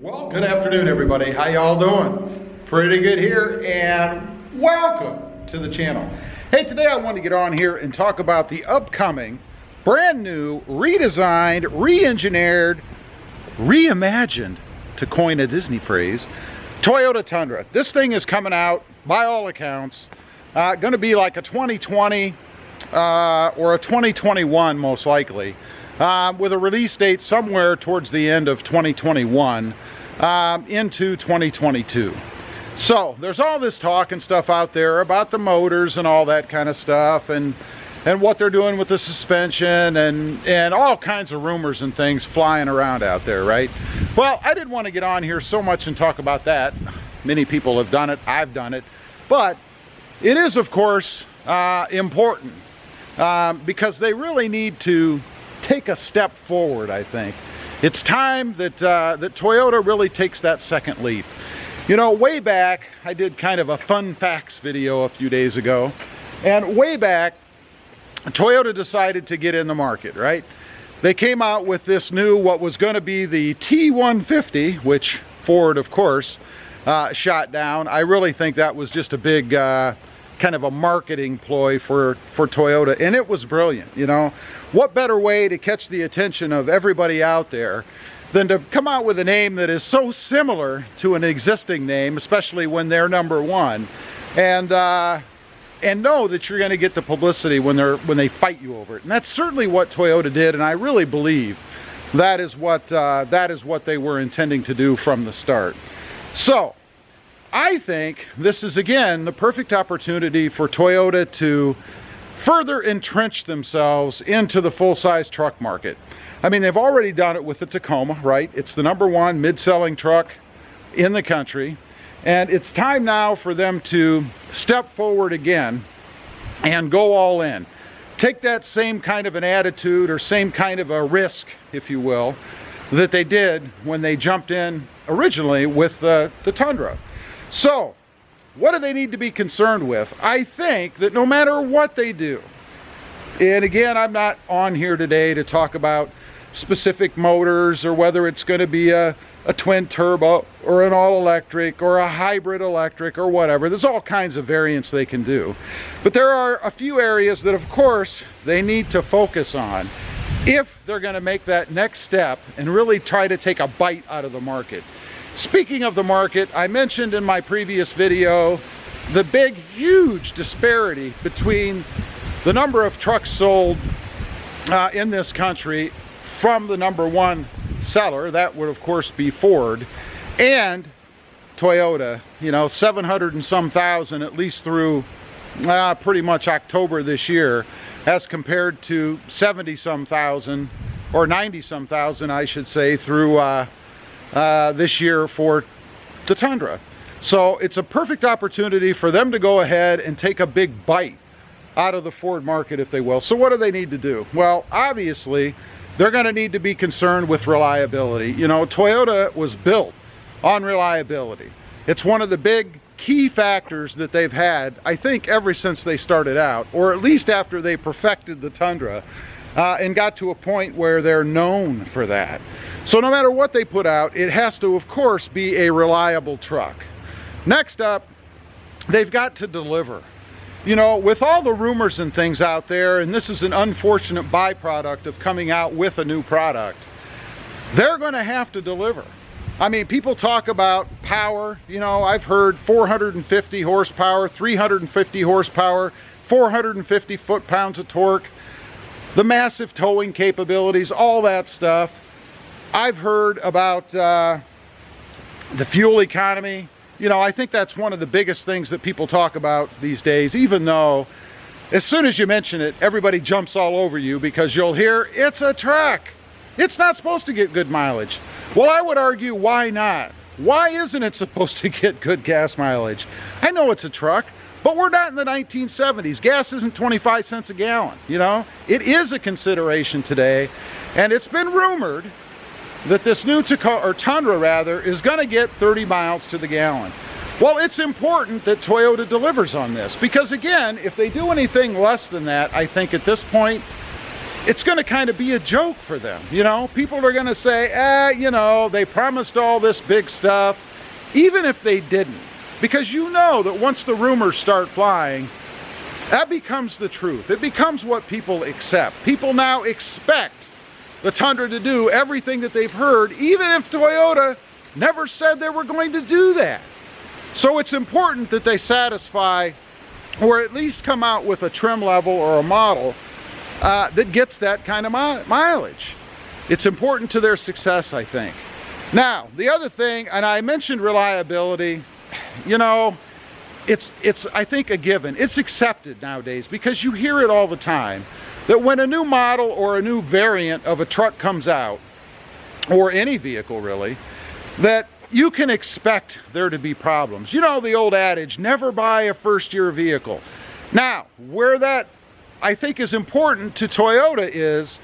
Well, good afternoon, everybody. How y'all doing? Pretty good here, and welcome to the channel. Hey, today I want to get on here and talk about the upcoming, brand new, redesigned, re-engineered, reimagined, to coin a Disney phrase, Toyota Tundra. This thing is coming out, by all accounts, going to be like a 2020 or a 2021 most likely, with a release date somewhere towards the end of 2021 into 2022. So there's all this talk and stuff out there about the motors and all that kind of stuff, and what they're doing with the suspension, and all kinds of rumors and things flying around out there, right? Well, I didn't want to get on here so much and talk about that. Many people have done it, I've done it, but it is, of course, important because they really need to take a step forward. I think it's time that that Toyota really takes that second leap. You know, way back, I did kind of a fun facts video a few days ago, and way back, Toyota decided to get in the market, right? They came out with this new, what was going to be the T150, which Ford, of course, shot down. I really think that was just a big kind of a marketing ploy for Toyota, and it was brilliant. You know, what better way to catch the attention of everybody out there than to come out with a name that is so similar to an existing name, especially when they're number one, and know that you're going to get the publicity when they fight you over it. And that's certainly what Toyota did, and I really believe that is what they were intending to do from the start. So I think this is, again, the perfect opportunity for Toyota to further entrench themselves into the full-size truck market. I mean, they've already done it with the Tacoma, right? It's the #1 mid-selling truck in the country. And it's time now for them to step forward again and go all in. Take that same kind of an attitude, or same kind of a risk, if you will, that they did when they jumped in originally with the Tundra. So, what do they need to be concerned with? I think that no matter what they do, and again, I'm not on here today to talk about specific motors, or whether it's going to be a twin turbo or an all-electric or a hybrid electric or whatever. There's all kinds of variants they can do, but there are a few areas that, of course, they need to focus on if they're going to make that next step and really try to take a bite out of the market. Speaking of the market, I mentioned in my previous video the big, huge disparity between the number of trucks sold in this country from the #1 seller, that would of course be Ford, and Toyota. You know, 700 and some thousand, at least through pretty much October this year, as compared to 70 some thousand, or 90 some thousand I should say, through this year for the Tundra. So it's a perfect opportunity for them to go ahead and take a big bite out of the Ford market, if they will. So what do they need to do? Well, obviously they're going to need to be concerned with reliability. You know, Toyota was built on reliability. It's one of the big key factors that they've had, I think, ever since they started out, or at least after they perfected the Tundra and got to a point where they're known for that. So no matter what they put out, it has to, of course, be a reliable truck. Next up, they've got to deliver. You know, with all the rumors and things out there, and this is an unfortunate byproduct of coming out with a new product, they're going to have to deliver. I mean, people talk about power. You know, I've heard 450 horsepower, 350 horsepower, 450 foot-pounds of torque, the massive towing capabilities, all that stuff. I've heard about the fuel economy. You know, I think that's one of the biggest things that people talk about these days, even though as soon as you mention it, everybody jumps all over you, because you'll hear, it's a truck. It's not supposed to get good mileage. Well, I would argue, why not? Why isn't it supposed to get good gas mileage? I know it's a truck, but we're not in the 1970s. Gas isn't 25 cents a gallon, you know? It is a consideration today, and it's been rumored that this new Tundra rather is going to get 30 miles to the gallon. Well, it's important that Toyota delivers on this, because again, if they do anything less than that, I think at this point it's going to kind of be a joke for them. You know, people are going to say, you know, they promised all this big stuff, even if they didn't. Because you know that once the rumors start flying, that becomes the truth. It becomes what people accept. People now expect the Tundra to do everything that they've heard, even if Toyota never said they were going to do that. So it's important that they satisfy, or at least come out with a trim level or a model that gets that kind of mileage. It's important to their success, I think. Now, the other thing, and I mentioned reliability, you know, it's I think a given. It's accepted nowadays because you hear it all the time that when a new model or a new variant of a truck comes out, or any vehicle really, that you can expect there to be problems. You know the old adage, never buy a first-year vehicle. Now, where that I think is important to Toyota is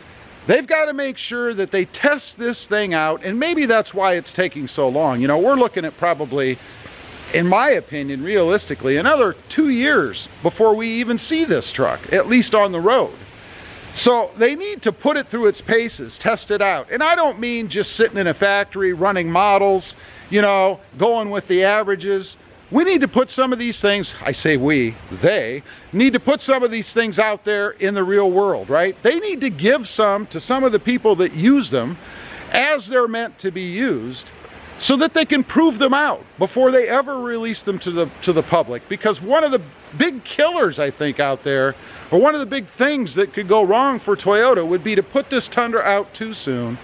they've got to make sure that they test this thing out, and maybe that's why it's taking so long. You know, we're looking at probably, in my opinion, realistically, another 2 years before we even see this truck, at least on the road. So they need to put it through its paces, test it out. And I don't mean just sitting in a factory running models, you know, going with the averages. We need to put some of these things, I say they need to put some of these things out there in the real world, right? They need to give some to some of the people that use them as they're meant to be used, so that they can prove them out before they ever release them to the public. Because one of the big killers, I think, out there, or one of the big things that could go wrong for Toyota, would be to put this Tundra out too soon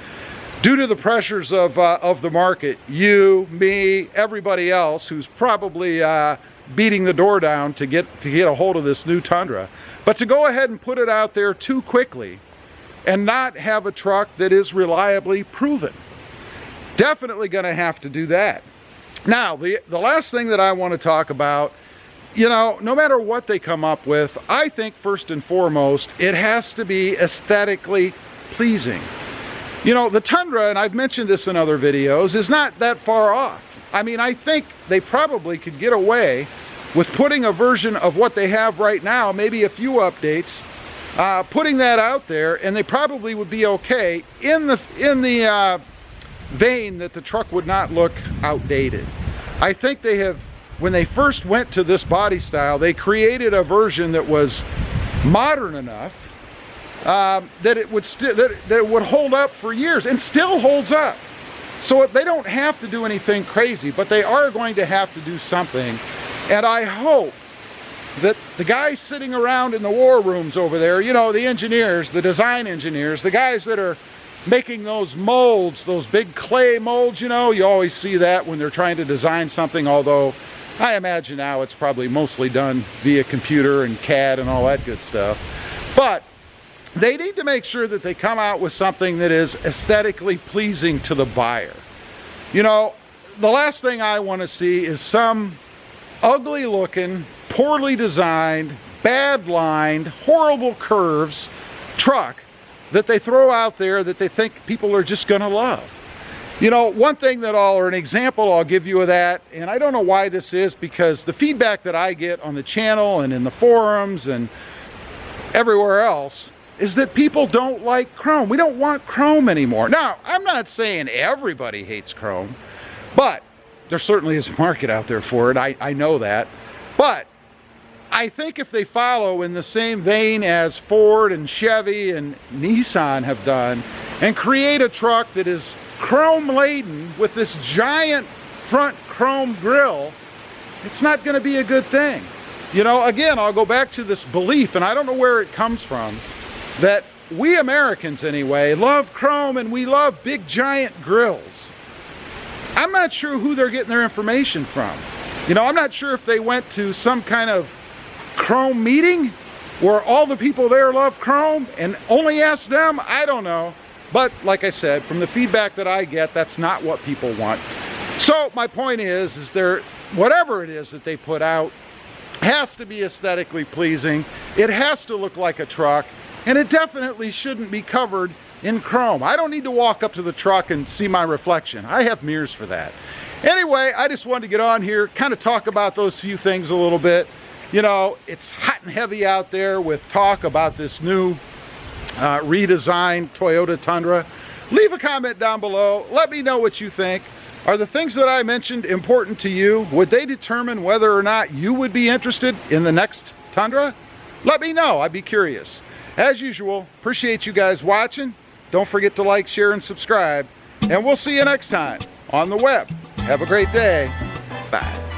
due to the pressures of the market. You, me, everybody else who's probably beating the door down to get a hold of this new Tundra. But to go ahead and put it out there too quickly and not have a truck that is reliably proven. Definitely going to have to do that. Now, the last thing that I want to talk about, you know, no matter what they come up with, I think first and foremost, it has to be aesthetically pleasing. You know, the Tundra, and I've mentioned this in other videos, is not that far off. I mean, I think they probably could get away with putting a version of what they have right now, maybe a few updates, putting that out there, and they probably would be okay in the vein that the truck would not look outdated. I think they have, when they first went to this body style, they created a version that was modern enough that it would hold up for years, and still holds up. So they don't have to do anything crazy, but they are going to have to do something. And I hope that the guys sitting around in the war rooms over there, you know, the engineers, the design engineers, the guys that are making those molds, those big clay molds, you know, you always see that when they're trying to design something, although I imagine now it's probably mostly done via computer and CAD and all that good stuff. But they need to make sure that they come out with something that is aesthetically pleasing to the buyer. You know, the last thing I want to see is some ugly looking, poorly designed, bad lined, horrible curves truck that they throw out there that they think people are just gonna love. You know, one thing that or an example I'll give you of that, and I don't know why this is, because the feedback that I get on the channel and in the forums and everywhere else is that people don't like chrome. We don't want chrome anymore. Now, I'm not saying everybody hates chrome, but there certainly is a market out there for it. I know that. But I think if they follow in the same vein as Ford and Chevy and Nissan have done, and create a truck that is chrome laden with this giant front chrome grille, it's not going to be a good thing. You know, again, I'll go back to this belief, and I don't know where it comes from, that we Americans anyway love chrome and we love big giant grills. I'm not sure who they're getting their information from. You know, I'm not sure if they went to some kind of chrome meeting where all the people there love chrome and only ask them. I don't know. But like I said, from the feedback that I get, that's not what people want. So my point is whatever it is that they put out has to be aesthetically pleasing. It has to look like a truck, and it definitely shouldn't be covered in chrome. I don't need to walk up to the truck and see my reflection. I have mirrors for that. Anyway, I just wanted to get on here, kind of talk about those few things a little bit. You know, it's hot and heavy out there with talk about this new redesigned Toyota Tundra. Leave a comment down below. Let me know what you think. Are the things that I mentioned important to you? Would they determine whether or not you would be interested in the next Tundra? Let me know. I'd be curious. As usual, appreciate you guys watching. Don't forget to like, share, and subscribe. And we'll see you next time on the web. Have a great day. Bye.